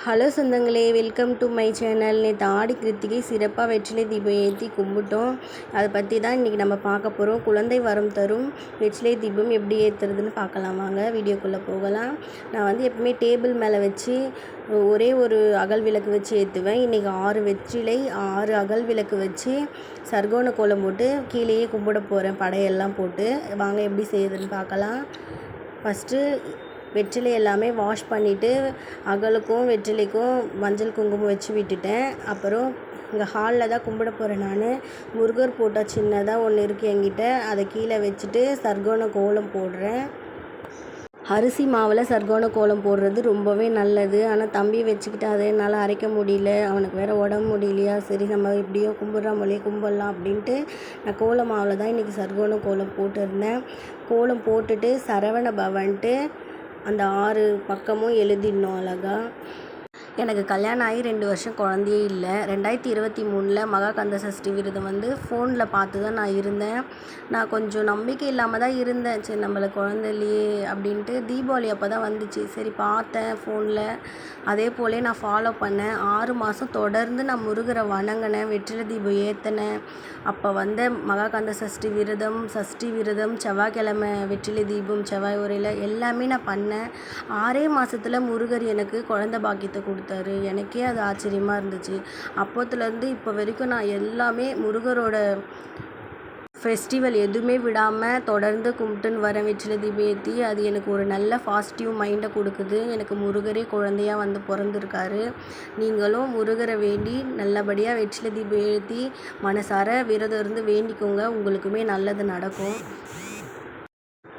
Hello சொந்தங்களே, welcome to my channel. நேற்று ஆடி கிருத்திகை சிறப்பாக வெற்றிலை தீபம் ஏற்றி கும்பிட்டோம். அதை பற்றி தான் இன்றைக்கி நம்ம பார்க்க போகிறோம். குழந்தை வரம் தரும் வெற்றிலை தீபம் எப்படி ஏற்றுறதுன்னு பார்க்கலாம். வாங்க வீடியோக்குள்ளே போகலாம். நான் எப்பவுமே டேபிள் மேலே வச்சு ஒரே ஒரு அகல் விளக்கு வச்சு ஏற்றுவேன். இன்றைக்கி 6 வெற்றிலை 6 அகல் விளக்கு வச்சு சர்க்கோண கோலம் போட்டு கீழேயே கும்பிட போகிறேன், படையெல்லாம் போட்டு. வாங்க எப்படி செய்யுதுன்னு பார்க்கலாம். ஃபஸ்ட்டு வெற்றிலை எல்லாமே வாஷ் பண்ணிவிட்டு அகலுக்கும் வெற்றிலைக்கும் மஞ்சள் குங்குமம் வச்சு விட்டுட்டேன். அப்புறம் இங்கே ஹாலில் தான் கும்பிட போகிறேன். நான் முருகர் போட்டோ சின்னதாக ஒன்று இருக்குது என்கிட்ட, அதை கீழே வச்சுட்டு சர்க்கோண கோலம் போடுறேன். அரிசி மாவில் சர்க்கோண கோலம் போடுறது ரொம்பவே நல்லது. ஆனால் தம்பி வச்சுக்கிட்டு அதை என்னால் அரைக்க முடியல, அவனுக்கு வேறு உடம்பு முடியலையா, சரி நம்ம எப்படியோ கும்பிட்ற மொழியே கும்பிடலாம் அப்படின்ட்டு நான் கோல மாவில் தான் இன்றைக்கி சர்க்கோண கோலம் போட்டிருந்தேன். கோலம் போட்டுட்டு சரவண பவன்ட்டு அந்த 6 பக்கமும் எழுதிடணும் அழகாக. எனக்கு கல்யாணம் ஆகி 2 வருஷம் குழந்தையே இல்லை. 2023 மகா கந்த சஷ்டி விரதம் ஃபோனில் பார்த்து தான் நான் இருந்தேன். நான் கொஞ்சம் நம்பிக்கை இல்லாமல் தான் இருந்தேன். சரி நம்மளுக்கு குழந்தை இல்லையே அப்படின்ட்டு. தீபாவளி அப்போ தான் வந்துச்சு, சரி பார்த்தேன் ஃபோனில். அதே போலே நான் ஃபாலோ பண்ணேன். 6 மாதம் தொடர்ந்து நான் முருகரை வணங்கினேன், வெற்றிலை தீபம் ஏற்றினேன். அப்போ மகா கந்த சஷ்டி விரதம், செவ்வாய்க்கிழமை வெற்றிலை தீபம், செவ்வாய் உரையில் எல்லாமே நான் பண்ணேன். 6 மாதத்தில் முருகர் எனக்கு குழந்தை பாக்கியத்தை கொடுத்தாரு. எனக்கே அது ஆச்சரியமாக இருந்துச்சு. அப்போத்துலேருந்து இப்போ வரைக்கும் நான் எல்லாமே முருகரோட ஃபெஸ்டிவல் எதுவுமே விடாமல் தொடர்ந்து கும்பிட்டுன்னு வரேன். வெற்றிலை தீபம் ஏற்றி அது எனக்கு ஒரு நல்ல பாசிட்டிவ் மைண்டை கொடுக்குது. எனக்கு முருகரே குழந்தையாக பிறந்திருக்காரு. நீங்களும் முருகரை வேண்டி நல்லபடியாக வெற்றிலை தீபம் ஏற்றி மனசார விரதம் இருந்து வேண்டிக்கோங்க, உங்களுக்குமே நல்லது நடக்கும்.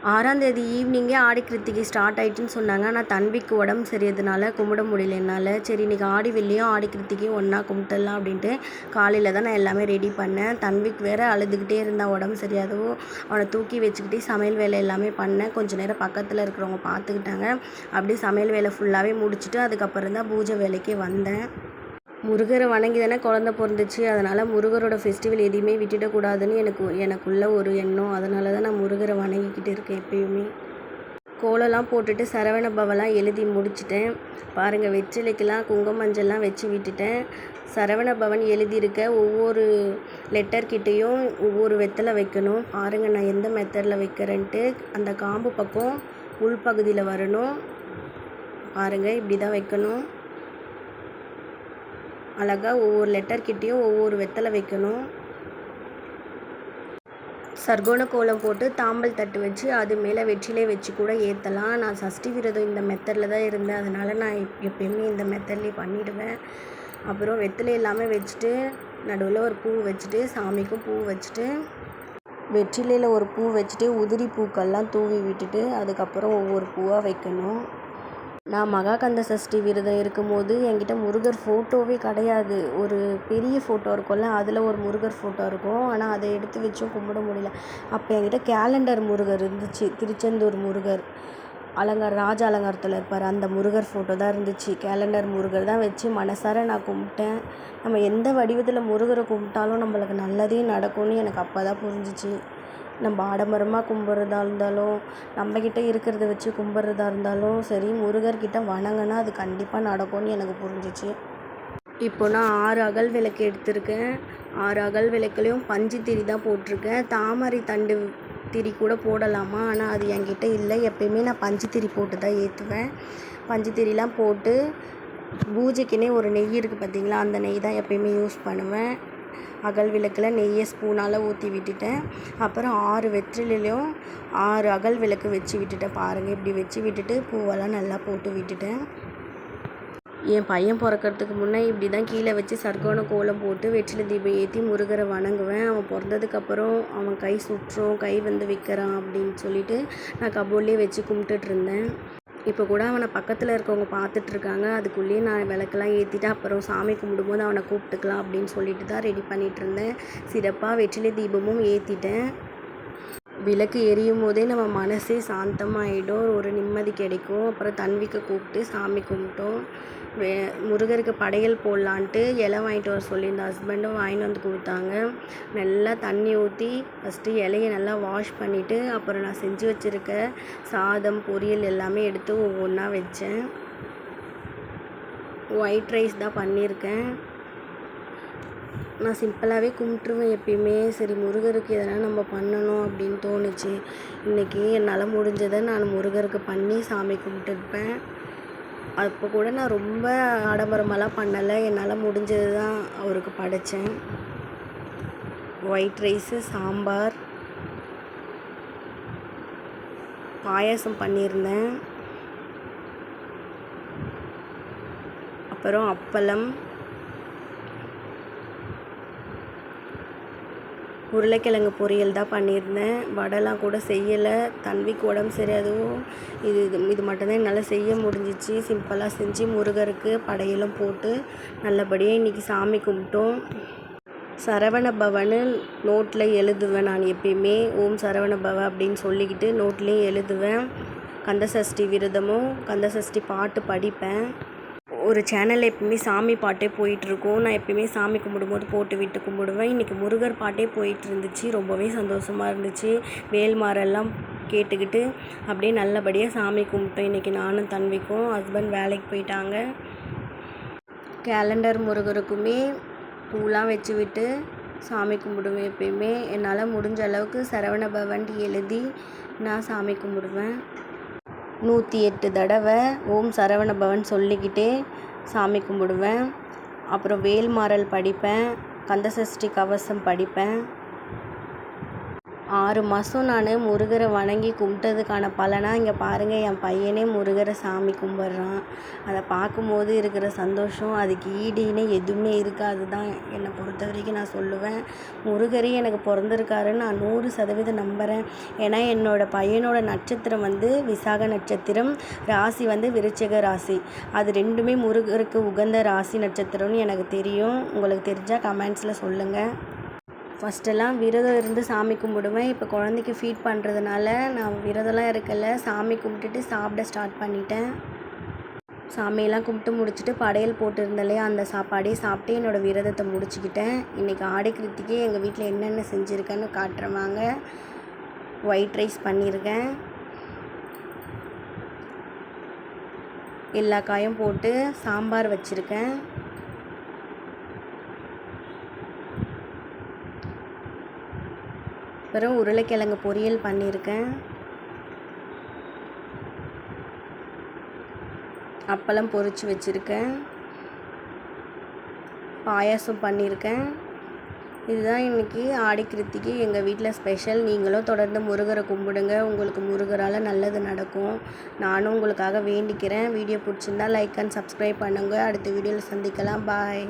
6ஆம் தேதி ஈவினிங்கே ஆடி கிருத்திகை ஸ்டார்ட் ஆகிட்டுன்னு சொன்னாங்க. ஆனால் தன்விக்கு உடம்பு சரியதுனால கும்பிட முடியல என்னால். சரி இன்றைக்கி ஆடி வெள்ளியும் ஆடி கிருத்திகையும் ஒன்றா கும்பிட்டுடலாம் அப்படின்ட்டு காலையில் தான் நான் எல்லாமே ரெடி பண்ணேன். தன்விக்கு வேறு அழுதுகிட்டே இருந்தான், உடம்பு சரியாதவும் அவனை தூக்கி வச்சுக்கிட்டே சமையல் வேலை எல்லாமே பண்ணேன். கொஞ்சம் நேரம் பக்கத்தில் இருக்கிறவங்க பார்த்துக்கிட்டாங்க. அப்படியே சமையல் வேலை ஃபுல்லாகவே முடிச்சுட்டு அதுக்கப்புறம் தான் பூஜை வேலைக்கே வந்தேன். முருகரை வணங்கி தானே குழந்த பிறந்துச்சு, அதனால் முருகரோட ஃபெஸ்டிவல் எதையுமே விட்டுடக்கூடாதுன்னு எனக்குள்ள ஒரு எண்ணம். அதனால தான் நான் முருகரை வணங்கிக்கிட்டு இருக்கேன் எப்பயுமே. கோலம்லாம் போட்டுட்டு சரவண பவெல்லாம் எழுதி முடிச்சிட்டேன். பாருங்கள், வெற்றிலைக்கெல்லாம் குங்கும மஞ்சள்லாம் வச்சு விட்டுட்டேன். சரவண பவன் எழுதியிருக்க ஒவ்வொரு லெட்டர்கிட்டையும் ஒவ்வொரு வெத்தலை வைக்கணும். பாருங்கள் நான் எந்த மெத்தடில் வைக்கிறேன்ட்டு. அந்த காம்பு பக்கம் உள்பகுதியில் வரணும். பாருங்கள் இப்படி தான் வைக்கணும். அழகாக ஒவ்வொரு லெட்டர்கிட்டையும் ஒவ்வொரு வெத்தலை வைக்கணும். சர்க்கோண கோலம் போட்டு தாம்பல் தட்டு வச்சு அது மேலே வெற்றிலை வச்சு கூட ஏற்றலாம். நான் சஷ்டி விரதம் இந்த மெத்தடில் தான் இருந்தேன், அதனால் நான் எப்பயுமே இந்த மெத்தட்லேயே பண்ணிவிடுவேன். அப்புறம் வெத்தலை எல்லாமே வச்சுட்டு நடுவில் ஒரு பூ வச்சுட்டு சாமிக்கும் பூ வச்சுட்டு வெற்றிலையில் ஒரு பூ வச்சுட்டு உதிரி பூக்கள்லாம் தூவி விட்டுட்டு அதுக்கப்புறம் ஒவ்வொரு பூவாக வைக்கணும். நான் மகா கந்த சஷ்டி விரதம் இருக்கும்போது என்கிட்ட முருகர் ஃபோட்டோவே கிடையாது. ஒரு பெரிய ஃபோட்டோ இருக்கும்ல, அதில் ஒரு முருகர் ஃபோட்டோ இருக்கும். ஆனால் அதை எடுத்து வச்சும் கும்பிட முடியல. அப்போ என்கிட்ட கேலண்டர் முருகர் இருந்துச்சு, திருச்செந்தூர் முருகர் ராஜ அலங்காரத்தில் இருப்பார், அந்த முருகர் ஃபோட்டோ தான் இருந்துச்சு. கேலண்டர் முருகர் தான் வச்சு மனசார நான் கும்பிட்டேன். நம்ம எந்த வடிவத்தில் முருகரை கும்பிட்டாலும் நம்மளுக்கு நல்லதே நடக்கும்னு எனக்கு அப்போ தான் புரிஞ்சிச்சு. நம்ம ஆடம்பரமாக கும்பிட்றதா இருந்தாலும் நம்மக்கிட்ட இருக்கிறத வச்சு கும்பிட்றதா இருந்தாலும் சரி, முருகர்கிட்ட வணங்கினா அது கண்டிப்பாக நடக்கும்னு எனக்கு புரிஞ்சிச்சு. இப்போ நான் 6 அகல் விளக்கு எடுத்திருக்கேன். 6 அகல் விளக்குலேயும் பஞ்சு திரி தான் போட்டிருக்கேன். தாமரை தண்டு திரி கூட போடலாமா, ஆனால் அது என்கிட்ட இல்லை. எப்பயுமே நான் பஞ்சு திரி போட்டு தான் ஏற்றுவேன். பஞ்சு திரிலாம் போட்டு பூஜைக்குன்னே ஒரு நெய் இருக்குது பார்த்தீங்களா, அந்த நெய் தான் எப்பயுமே யூஸ் பண்ணுவேன். அகல் விளக்கில் நெய்யை ஸ்பூனால் ஊற்றி விட்டுட்டேன். அப்புறம் 6 வெற்றிலையும் 6 அகல் விளக்கு வச்சு விட்டுட்டேன். பாருங்கள் இப்படி வச்சு விட்டுட்டு பூவெல்லாம் நல்லா போட்டு விட்டுட்டேன். என் பையன் பிறக்கிறதுக்கு முன்னே இப்படி தான் கீழே வச்சு சர்க்கோண கோலம் போட்டு வெற்றிலை தீபம் ஏற்றி முருகரை வணங்குவேன். அவன் பிறந்ததுக்கப்புறம் அவன் கை சுற்றும், கை வைக்கிறான் அப்படின்னு சொல்லிட்டு நான் கபோர்ட்லேயே வச்சு கும்பிட்டுட்டு இருந்தேன். இப்போ கூட அவனை பக்கத்தில் இருக்கவங்க பார்த்துட்ருக்காங்க. அதுக்குள்ளேயே நான் விளக்கெல்லாம் ஏற்றிட்டு அப்புறம் சாமி கும்பிடும்போது அவனை கூப்பிட்டுக்கலாம் அப்படின்னு சொல்லிட்டு தான் ரெடி பண்ணிகிட்டு இருந்தேன். சிறப்பாக வெற்றிலை தீபமும் ஏற்றிட்டேன். விளக்கு எரியும் போதே நம்ம மனசே சாந்தமாகிடும், ஒரு நிம்மதி கிடைக்கும். அப்புறம் தன்விக்கு கூப்பிட்டு சாமி கும்பிட்டோம். முருகருக்கு படையல் போடலான்ட்டு இலை வாங்கிட்டு வர சொல்லி இந்த ஹஸ்பண்டும் வாங்கிட்டு கொடுத்தாங்க. நல்லா தண்ணி ஊற்றி ஃபஸ்ட்டு இலையை நல்லா வாஷ் பண்ணிவிட்டு அப்புறம் நான் செஞ்சு வச்சுருக்க சாதம் பொரியல் எல்லாமே எடுத்து ஒவ்வொன்றா வச்சேன். ஒயிட் ரைஸ் தான் பண்ணியிருக்கேன். நான் சிம்பிளாகவே கும்பிட்ருவேன் எப்பயுமே. சரி முருகருக்கு எதனா நம்ம பண்ணணும் அப்படின்னு தோணுச்சு. இன்றைக்கி என்னால் முடிஞ்சதை நான் முருகருக்கு பண்ணி சாமி கும்பிட்டுருப்பேன். அப்போ கூட நான் ரொம்ப ஆடம்பரமாலாம் பண்ணலை. என்னால் முடிஞ்சது தான் அவருக்கு படைத்தேன். ஒயிட் ரைஸு, சாம்பார், பாயாசம் பண்ணியிருந்தேன். அப்புறம் அப்பளம், உருளைக்கிழங்கு பொரியல் தான் பண்ணியிருந்தேன். வடைலாம் கூட செய்யலை. தன்விக்கு உடம்பு சரி, அதுவும் இது மட்டும்தான் என்னால் செய்ய முடிஞ்சிச்சு. சிம்பிளாக செஞ்சு முருகருக்கு படையலும் போட்டு நல்லபடியாக இன்றைக்கி சாமி கும்பிட்டோம். சரவண பவன்னு நோட்டில் எழுதுவேன். நான் எப்பயுமே ஓம் சரவண பவ அப்படின்னு சொல்லிக்கிட்டு நோட்லேயும் எழுதுவேன். கந்தசஷ்டி விரதமும் கந்தசஷ்டி பாட்டு படிப்பேன். ஒரு சேனலில் எப்பயுமே சாமி பாட்டே போயிட்டுருக்கும். நான் எப்பயுமே சாமி கும்பிடும்போது போட்டு விட்டு கும்பிடுவேன். இன்றைக்கி முருகர் பாட்டே போயிட்டு இருந்துச்சு. ரொம்பவே சந்தோஷமாக இருந்துச்சு. வேல்மாரெல்லாம் கேட்டுக்கிட்டு அப்படியே நல்லபடியாக சாமி கும்பிட்டோம். இன்றைக்கி நானும் தன்விக்கும். ஹஸ்பண்ட் வேலைக்கு போயிட்டாங்க. கேலண்டர் முருகருக்குமே பூலாம் வச்சு விட்டு சாமி கும்பிடுவேன். எப்பயுமே என்னால் முடிஞ்ச அளவுக்கு சரவண பவன்ட்டு எழுதி நான் சாமி கும்பிடுவேன். 108 தடவை ஓம் சரவண பவன் சொல்லிக்கிட்டே சாமி கும்பிடுவேன். அப்புறம் வேல்மாறல் படிப்பேன். கந்தசஷ்டி கவசம் படிப்பேன். 6 மாதம் நான் முருகரை வணங்கி கும்பிட்டதுக்கான பலனாக இங்கே பாருங்கள், என் பையனே முருகரை சாமி கும்பிட்றான். அதை பார்க்கும்போது இருக்கிற சந்தோஷம் அதுக்கு ஈடுன்னு எதுவுமே இருக்காது தான் என்னை பொறுத்த வரைக்கும் நான் சொல்லுவேன். முருகரே எனக்கு பிறந்திருக்காருன்னு நான் 100% நம்புகிறேன். ஏன்னா என்னோடய பையனோட நட்சத்திரம் விசாக நட்சத்திரம், ராசி விருச்சிக ராசி. அது ரெண்டுமே முருகருக்கு உகந்த ராசி நட்சத்திரம்னு எனக்கு தெரியும். உங்களுக்கு தெரிஞ்சால் கமெண்ட்ஸில் சொல்லுங்கள். ஃபஸ்ட்டெல்லாம் விரதம் இருந்து சாமி கும்பிடுவேன். இப்போ குழந்தைக்கு ஃபீட் பண்ணுறதுனால நான் விரதம்லாம் இருக்கல. சாமி கும்பிட்டுட்டு சாப்பிட ஸ்டார்ட் பண்ணிட்டேன். சாமியெல்லாம் கும்பிட்டு முடிச்சுட்டு படையல் போட்டிருந்தேன் இல்லையா, அந்த சாப்பாடே சாப்பிட்டு என்னோடய விரதத்தை முடிச்சுக்கிட்டேன். இன்றைக்கி ஆடை கிருத்திகை எங்கள் வீட்டில் என்னென்ன செஞ்சுருக்கேன்னு காட்டுறவாங்க. ஒயிட் ரைஸ் பண்ணியிருக்கேன். எல்லா காயும் போட்டு சாம்பார் வச்சுருக்கேன். அப்புறம் உருளைக்கிழங்கு பொரியல் பண்ணியிருக்கேன். அப்பளம் பொரித்து வச்சுருக்கேன். பாயாசம் பண்ணியிருக்கேன். இதுதான் இன்றைக்கி ஆடி கிருத்திகை எங்கள் வீட்டில் ஸ்பெஷல். நீங்களும் தொடர்ந்து முருகரை கும்பிடுங்க. உங்களுக்கு முருகரால் நல்லது நடக்கும். நானும் உங்களுக்காக வேண்டிக்கிறேன். வீடியோ பிடிச்சிருந்தா லைக் அண்ட் சப்ஸ்கிரைப் பண்ணுங்கள். அடுத்த வீடியோவில் சந்திக்கலாம். பாய்.